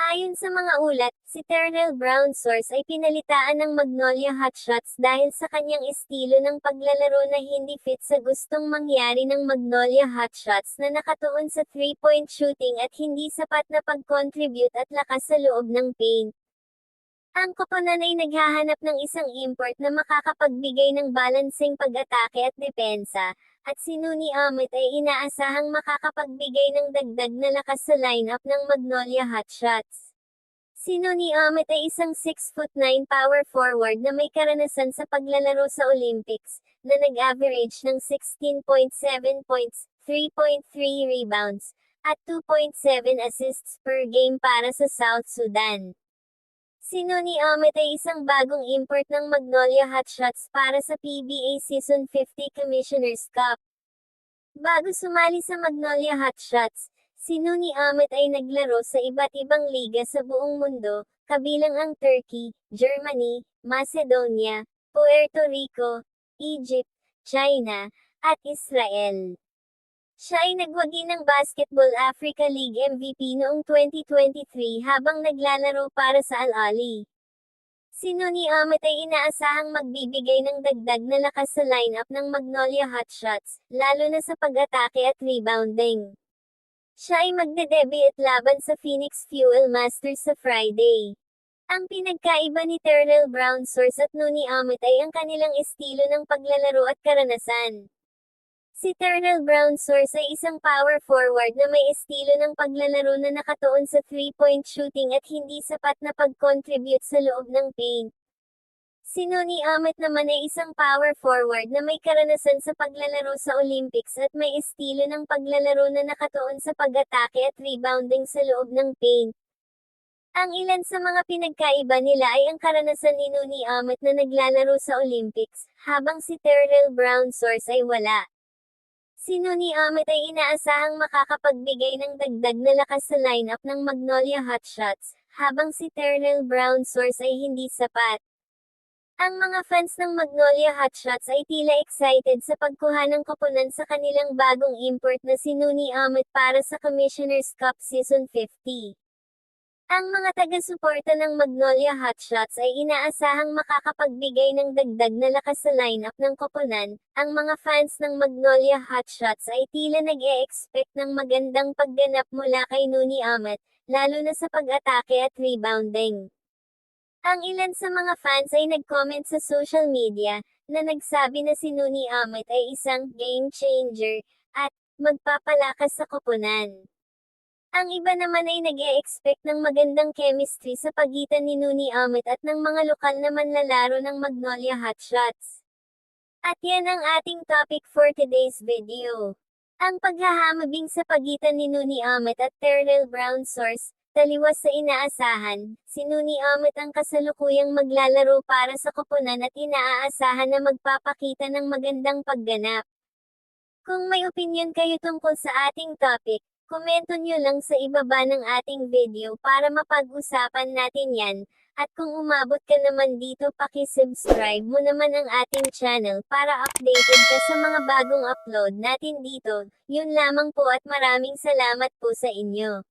Ayon sa mga ulat, si Terrell Brown Source ay pinalitaan ng Magnolia Hotshots dahil sa kanyang estilo ng paglalaro na hindi fit sa gustong mangyari ng Magnolia Hotshots na nakatuon sa 3-point shooting at hindi sapat na pag-contribute at lakas sa loob ng paint. Ang koponan ay naghahanap ng isang import na makakapagbigay ng balanseng pag-atake at depensa, at si Nuni Ahmet ay inaasahang makakapagbigay ng dagdag na lakas sa lineup ng Magnolia Hotshots. Si Nuni Ahmet ay isang 6'9" power forward na may karanasan sa paglalaro sa Olympics, na nag-average ng 16.7 points, 3.3 rebounds, at 2.7 assists per game para sa South Sudan. Si Nuni Ahmet ay isang bagong import ng Magnolia Hotshots para sa PBA Season 50 Commissioner's Cup. Bago sumali sa Magnolia Hotshots, si Nuni Ahmet ay naglaro sa iba't ibang liga sa buong mundo, kabilang ang Turkey, Germany, Macedonia, Puerto Rico, Egypt, China, at Israel. Siya ay nagwagi ng Basketball Africa League MVP noong 2023 habang naglalaro para sa Al-Ahly. Si Nuni Ahmet ay inaasahang magbibigay ng dagdag na lakas sa lineup ng Magnolia Hotshots, lalo na sa pag-atake at rebounding. Siya ay magde-debut laban sa Phoenix Fuel Masters sa Friday. Ang pinagkaiba ni Terrell Brown Source at Nuni Ahmet ay ang kanilang estilo ng paglalaro at karanasan. Si Terrell Brown Source ay isang power forward na may estilo ng paglalaro na nakatuon sa 3-point shooting at hindi sapat na pag-contribute sa loob ng paint. Si Nuni Ahmet naman ay isang power forward na may karanasan sa paglalaro sa Olympics at may estilo ng paglalaro na nakatuon sa pag-atake at rebounding sa loob ng paint. Ang ilan sa mga pinagkaiba nila ay ang karanasan ni Nuni Ahmet na naglalaro sa Olympics, habang si Terrell Brown Source ay wala. Si Nuni Ahmet ay inaasahang makakapagbigay ng dagdag na lakas sa lineup ng Magnolia Hotshots, habang si Terrell Brown Source ay hindi sapat. Ang mga fans ng Magnolia Hotshots ay tila excited sa pagkuha ng koponan sa kanilang bagong import na si Nuni Ahmet para sa Commissioner's Cup Season 50. Ang mga taga-suporta ng Magnolia Hotshots ay inaasahang makakapagbigay ng dagdag na lakas sa lineup ng koponan. Ang mga fans ng Magnolia Hotshots ay tila nag-e-expect ng magandang pagganap mula kay Nuni Ahmet, lalo na sa pag-atake at rebounding. Ang ilan sa mga fans ay nag-comment sa social media, na nagsabi na si Nuni Ahmet ay isang game changer, at magpapalakas sa koponan. Ang iba naman ay nag-e-expect ng magandang chemistry sa pagitan ni Nuni Ahmet at ng mga lokal na manlalaro ng Magnolia Hotshots. At yan ang ating topic for today's video. Ang paghahamabing sa pagitan ni Nuni Ahmet at Terrell Brown Source, taliwas sa inaasahan, si Nuni Ahmet ang kasalukuyang maglalaro para sa koponan at inaasahan na magpapakita ng magandang pagganap. Kung may opinion kayo tungkol sa ating topic, komento nyo lang sa ibaba ng ating video para mapag-usapan natin yan, at kung umabot ka naman dito paki-subscribe mo naman ang ating channel para updated ka sa mga bagong upload natin dito. Yun lamang po at maraming salamat po sa inyo.